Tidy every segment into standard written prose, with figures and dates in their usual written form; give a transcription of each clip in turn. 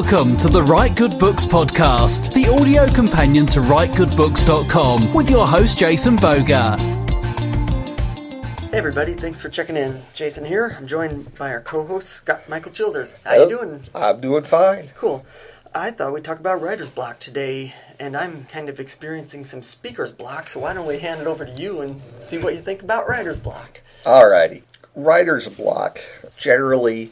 Welcome to the Write Good Books podcast, the audio companion to WriteGoodBooks.com, with your host Jason Bougger. Hey everybody, thanks for checking in. Jason here. I'm joined by our co-host, Scott Michael Childers. How you doing? I'm doing fine. Cool. I thought we'd talk about writer's block today, and I'm kind of experiencing some speaker's block, so why don't we hand it over to you and see what you think about writer's block. Alrighty. Writer's block, generally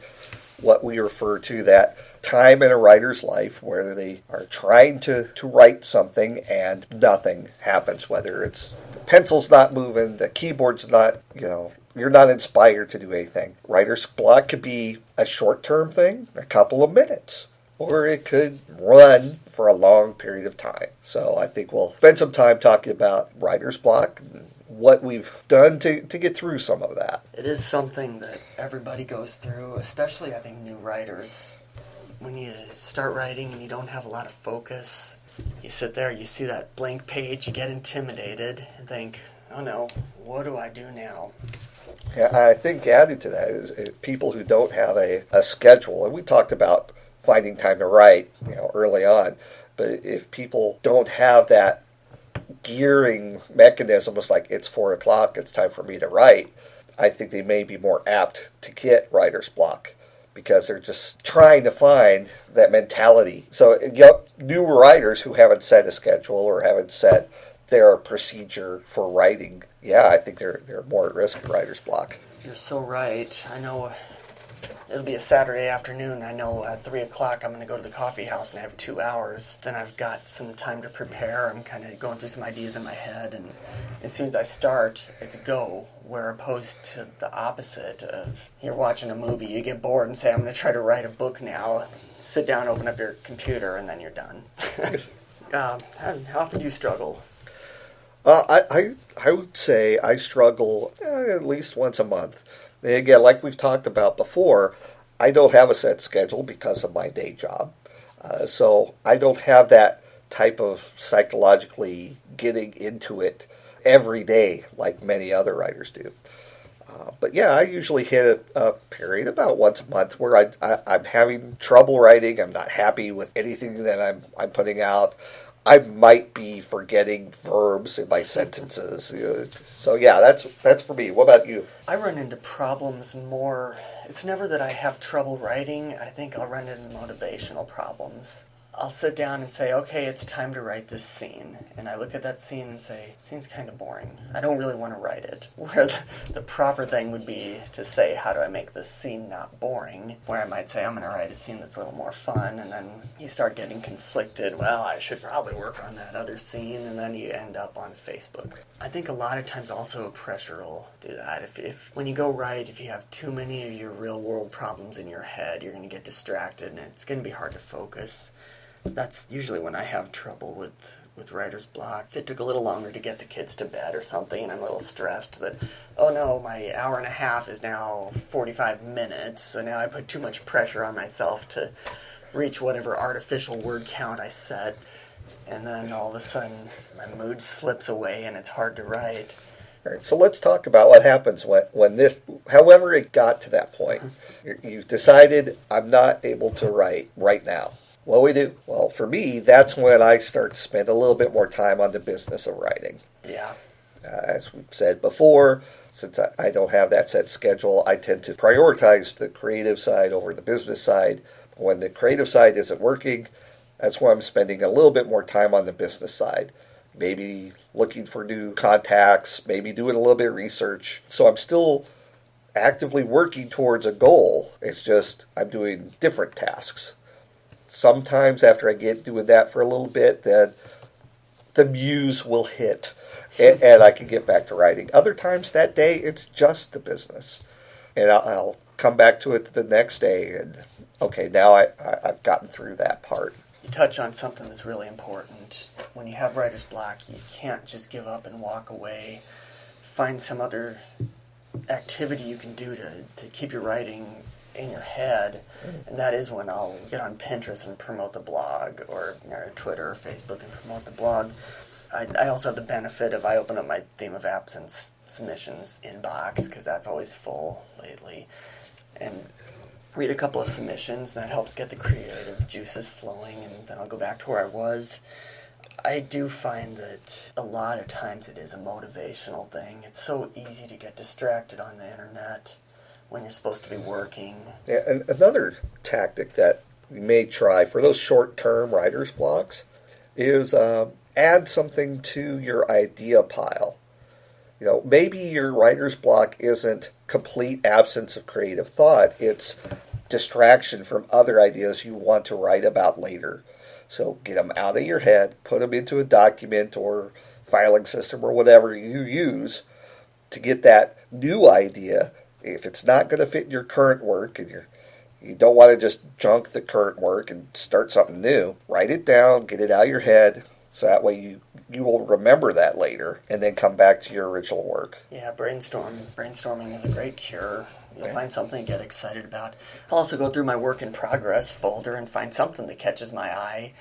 what we refer to that time in a writer's life where they are trying to write something and nothing happens, whether it's the pencil's not moving, the keyboard's not, you're not inspired to do anything. Writer's block could be a short-term thing, a couple of minutes, or it could run for a long period of time. So I think we'll spend some time talking about writer's block and what we've done to get through some of that. It is something that everybody goes through, especially I think new writers. When you start writing and you don't have a lot of focus, you sit there, you see that blank page, you get intimidated and think, oh no, what do I do now? Yeah, I think added to that is people who don't have a schedule, and we talked about finding time to write, early on, but if people don't have that gearing mechanism, it's like it's 4 o'clock, it's time for me to write, I think they may be more apt to get writer's block because they're just trying to find that mentality. So new writers who haven't set a schedule or haven't set their procedure for writing, I think they're more at risk of writer's block. You're so right. I know it'll be a Saturday afternoon. I know at 3 o'clock I'm going to go to the coffee house and I have 2 hours. Then I've got some time to prepare. I'm kind of going through some ideas in my head, and as soon as I start, it's go. Where opposed to the opposite of you're watching a movie, you get bored and say, I'm going to try to write a book now. Sit down, open up your computer, and then you're done. How often do you struggle? I would say I struggle at least once a month. And again, like we've talked about before, I don't have a set schedule because of my day job. So I don't have that type of psychologically getting into it every day like many other writers do. But I usually hit a period about once a month where I'm having trouble writing. I'm not happy with anything that I'm putting out. I might be forgetting verbs in my sentences. So that's for me. What about you? I run into problems more. It's never that I have trouble writing. I think I'll run into motivational problems. I'll sit down and say, okay, it's time to write this scene. And I look at that scene and say, scene's kind of boring. I don't really want to write it. Where the proper thing would be to say, how do I make this scene not boring? Where I might say, I'm going to write a scene that's a little more fun. And then you start getting conflicted. Well, I should probably work on that other scene. And then you end up on Facebook. I think a lot of times also pressure will do that. If when you go write, if you have too many of your real world problems in your head, you're going to get distracted and it's going to be hard to focus. That's usually when I have trouble with writer's block. If it took a little longer to get the kids to bed or something, and I'm a little stressed that, oh no, my hour and a half is now 45 minutes, so now I put too much pressure on myself to reach whatever artificial word count I set, and then all of a sudden my mood slips away and it's hard to write. All right, so let's talk about what happens when this, however it got to that point. You've decided I'm not able to write right now. What do we do? Well, for me, that's when I start to spend a little bit more time on the business of writing. Yeah. As we've said before, since I don't have that set schedule, I tend to prioritize the creative side over the business side. When the creative side isn't working, that's when I'm spending a little bit more time on the business side. Maybe looking for new contacts, maybe doing a little bit of research. So I'm still actively working towards a goal. It's just I'm doing different tasks. Sometimes after I get doing that for a little bit, then the muse will hit and I can get back to writing. Other times that day, it's just the business. And I'll come back to it the next day and, okay, now I've gotten through that part. You touch on something that's really important. When you have writer's block, you can't just give up and walk away. Find some other activity you can do to keep your writing in your head, and that is when I'll get on Pinterest and promote the blog, or Twitter or Facebook and promote the blog. I also have the benefit of I open up my theme of absence submissions inbox because that's always full lately, and read a couple of submissions. That helps get the creative juices flowing, and then I'll go back to where I was. I do find that a lot of times it is a motivational thing. It's so easy to get distracted on the internet when you're supposed to be working. Yeah, and another tactic that we may try for those short-term writer's blocks is add something to your idea pile. Maybe your writer's block isn't complete absence of creative thought. It's distraction from other ideas you want to write about later. So get them out of your head, put them into a document or filing system or whatever you use to get that new idea. If it's not going to fit in your current work and you don't want to just junk the current work and start something new, write it down, get it out of your head, so that way you will remember that later and then come back to your original work. Yeah, brainstorming is a great cure. You'll find something to get excited about. I'll also go through my work in progress folder and find something that catches my eye.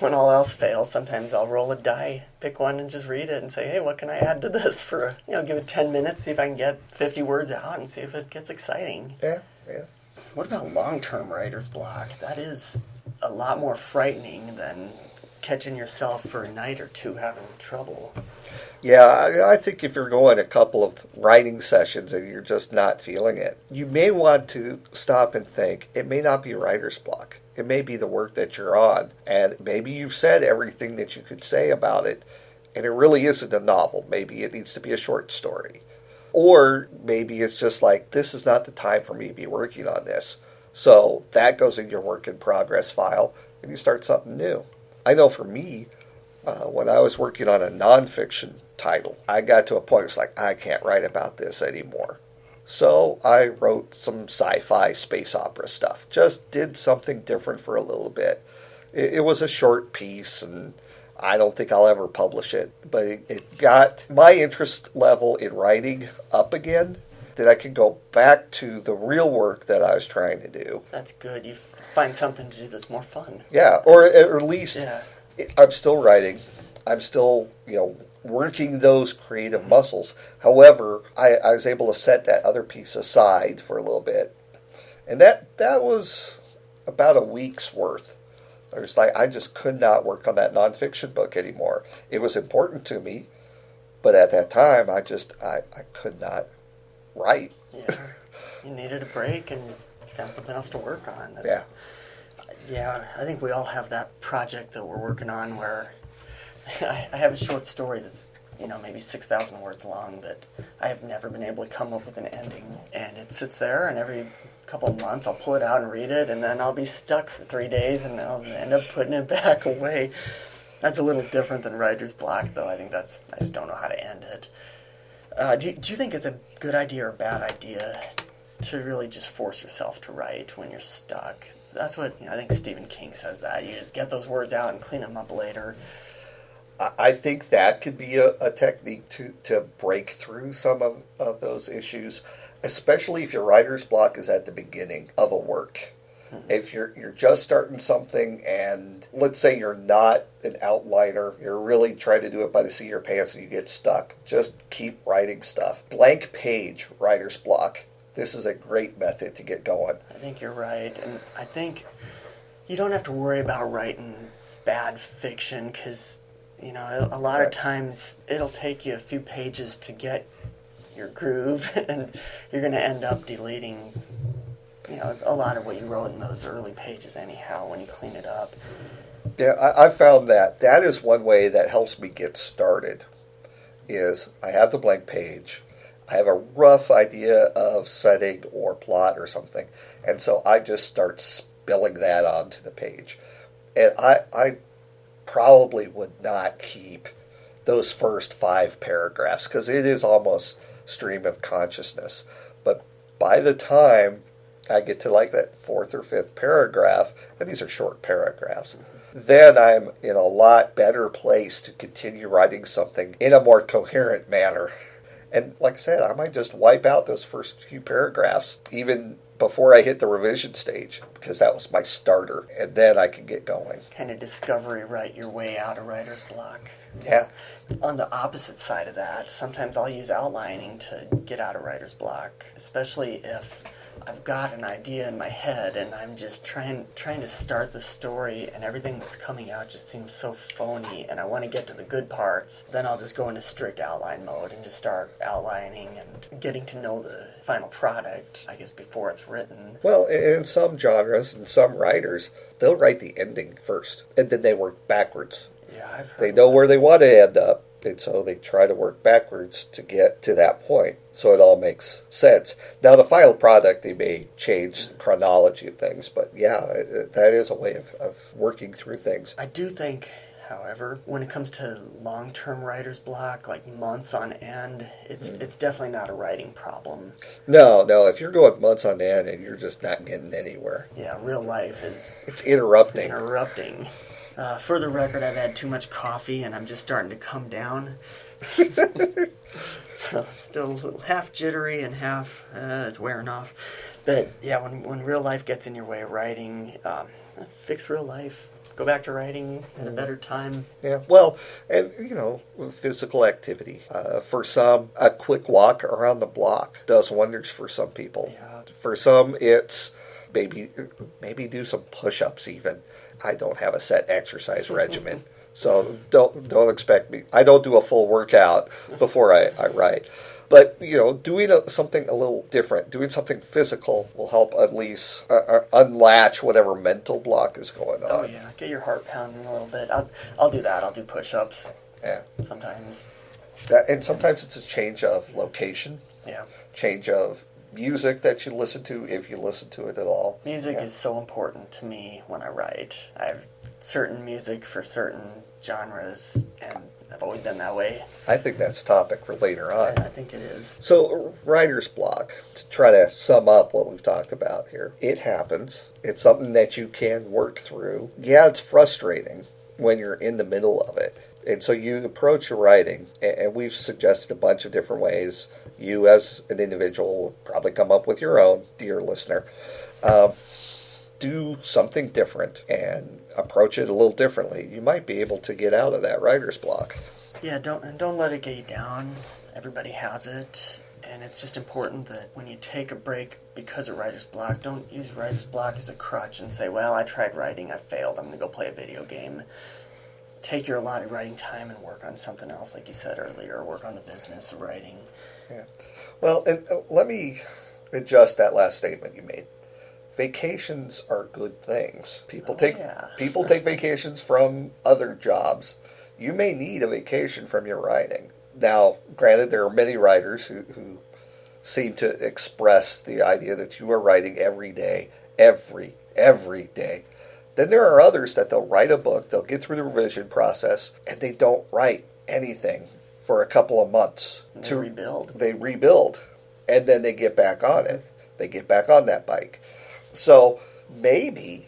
When all else fails, sometimes I'll roll a die, pick one and just read it and say, hey, what can I add to this for, give it 10 minutes, see if I can get 50 words out and see if it gets exciting. Yeah. What about long-term writer's block? That is a lot more frightening than catching yourself for a night or two having trouble. Yeah, I think if you're going a couple of writing sessions and you're just not feeling it, you may want to stop and think, it may not be a writer's block. It may be the work that you're on. And maybe you've said everything that you could say about it, and it really isn't a novel. Maybe it needs to be a short story. Or maybe it's just like, this is not the time for me to be working on this. So that goes in your work in progress file, and you start something new. I know for me, when I was working on a nonfiction title, I got to a point where it's like, I can't write about this anymore. So I wrote some sci-fi space opera stuff. Just did something different for a little bit. It was a short piece, and I don't think I'll ever publish it. But it got my interest level in writing up again, that I could go back to the real work that I was trying to do. That's good. You find something to do that's more fun. Yeah, or at least I'm still writing. I'm still, working those creative muscles. However, I was able to set that other piece aside for a little bit. And that was about a week's worth. I was like, I just could not work on that nonfiction book anymore. It was important to me, but at that time, I could not write. Yeah, you needed a break and found something else to work on. Yeah, I think we all have that project that we're working on where I have a short story that's, maybe 6,000 words long, but I have never been able to come up with an ending. And it sits there, and every couple of months I'll pull it out and read it, and then I'll be stuck for 3 days, and I'll end up putting it back away. That's a little different than writer's block, though. I just don't know how to end it. Do you think it's a good idea or a bad idea to really just force yourself to write when you're stuck? That's what I think Stephen King says, that you just get those words out and clean them up later. I think that could be a technique to break through some of those issues, especially if your writer's block is at the beginning of a work. Mm-hmm. If you're just starting something, and let's say you're not an outliner, you're really trying to do it by the seat of your pants and you get stuck, just keep writing stuff. Blank page writer's block. This is a great method to get going. I think you're right, and I think you don't have to worry about writing bad fiction because a lot of times it'll take you a few pages to get your groove, and you're going to end up deleting, a lot of what you wrote in those early pages anyhow when you clean it up. Yeah, I found that is one way that helps me get started, is I have the blank page. I have a rough idea of setting or plot or something, and so I just start spilling that onto the page. And I probably would not keep those first 5 paragraphs because it is almost stream of consciousness. But by the time I get to like that 4th or 5th paragraph, and these are short paragraphs, then I'm in a lot better place to continue writing something in a more coherent manner. And like I said, I might just wipe out those first few paragraphs even before I hit the revision stage, because that was my starter, and then I can get going. Kind of discovery write your way out of writer's block. Yeah. On the opposite side of that, sometimes I'll use outlining to get out of writer's block, especially if I've got an idea in my head and I'm just trying to start the story, and everything that's coming out just seems so phony, and I want to get to the good parts, then I'll just go into strict outline mode and just start outlining and getting to know the final product, I guess, before it's written. Well, in some genres and some writers, they'll write the ending first, and then they work backwards. Yeah, I've heard They know where they want to end up, and so they try to work backwards to get to that point, so it all makes sense. Now, the final product, they may change the chronology of things, but yeah, that is a way of working through things. I do think, however, when it comes to long-term writer's block, like months on end, it's definitely not a writing problem. No, if you're going months on end and you're just not getting anywhere. Yeah, real life It's interrupting. For the record, I've had too much coffee and I'm just starting to come down. Still a little half jittery and half it's wearing off. But yeah, when real life gets in your way of writing, fix real life. Go back to writing at a better time. Yeah, well, and physical activity. For some, a quick walk around the block does wonders for some people. Yeah. For some, it's maybe do some push-ups even. I don't have a set exercise regimen, so don't expect me. I don't do a full workout before I write. But, doing something a little different, doing something physical will help at least unlatch whatever mental block is going on. Oh, yeah. Get your heart pounding a little bit. I'll do that. I'll do push-ups. Yeah. Sometimes. And sometimes it's a change of location. Yeah. Change of music that you listen to, if you listen to it at all. Music is so important to me when I write. I have certain music for certain genres, and I've always been that way. I think that's a topic for later on. I think it is. So, writer's block, to try to sum up what we've talked about here, it happens. It's something that you can work through. Yeah, it's frustrating when you're in the middle of it. And so you approach your writing, and we've suggested a bunch of different ways. You, as an individual, will probably come up with your own, dear listener. Do something different and approach it a little differently. You might be able to get out of that writer's block. Yeah, don't let it get you down. Everybody has it, and it's just important that when you take a break because of writer's block, don't use writer's block as a crutch and say, well, I tried writing, I failed, I'm going to go play a video game. Take your allotted writing time and work on something else, like you said earlier, work on the business of writing. Yeah. Well, and let me adjust that last statement you made. Vacations are good things. People take vacations from other jobs. You may need a vacation from your writing. Now, granted, there are many writers who seem to express the idea that you are writing every day, every day. Then there are others that they'll write a book, they'll get through the revision process, and they don't write anything for a couple of months. They rebuild, and then they get back on it. They get back on that bike. So maybe,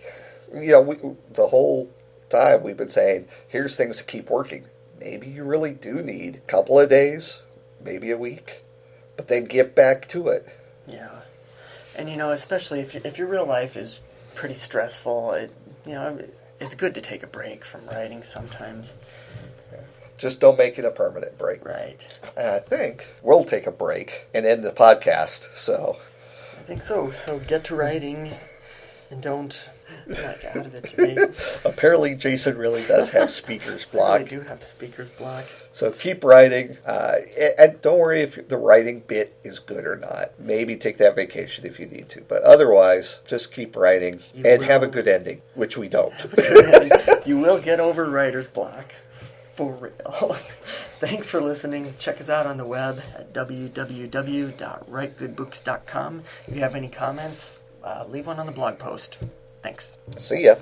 the whole time we've been saying, here's things to keep working. Maybe you really do need a couple of days, maybe a week, but then get back to it. Yeah. And, especially if your real life is pretty stressful, it's good to take a break from writing sometimes. Just don't make it a permanent break. Right. I think we'll take a break and end the podcast, so... I think so. So get to writing and don't back out of it today. Apparently Jason really does have speaker's block. I do have speaker's block. So keep writing, and don't worry if the writing bit is good or not. Maybe take that vacation if you need to, but otherwise, just keep writing have a good ending, which we don't. You will get over writer's block. For real. Thanks for listening. Check us out on the web at www.writegoodbooks.com. If you have any comments, leave one on the blog post. Thanks. See ya.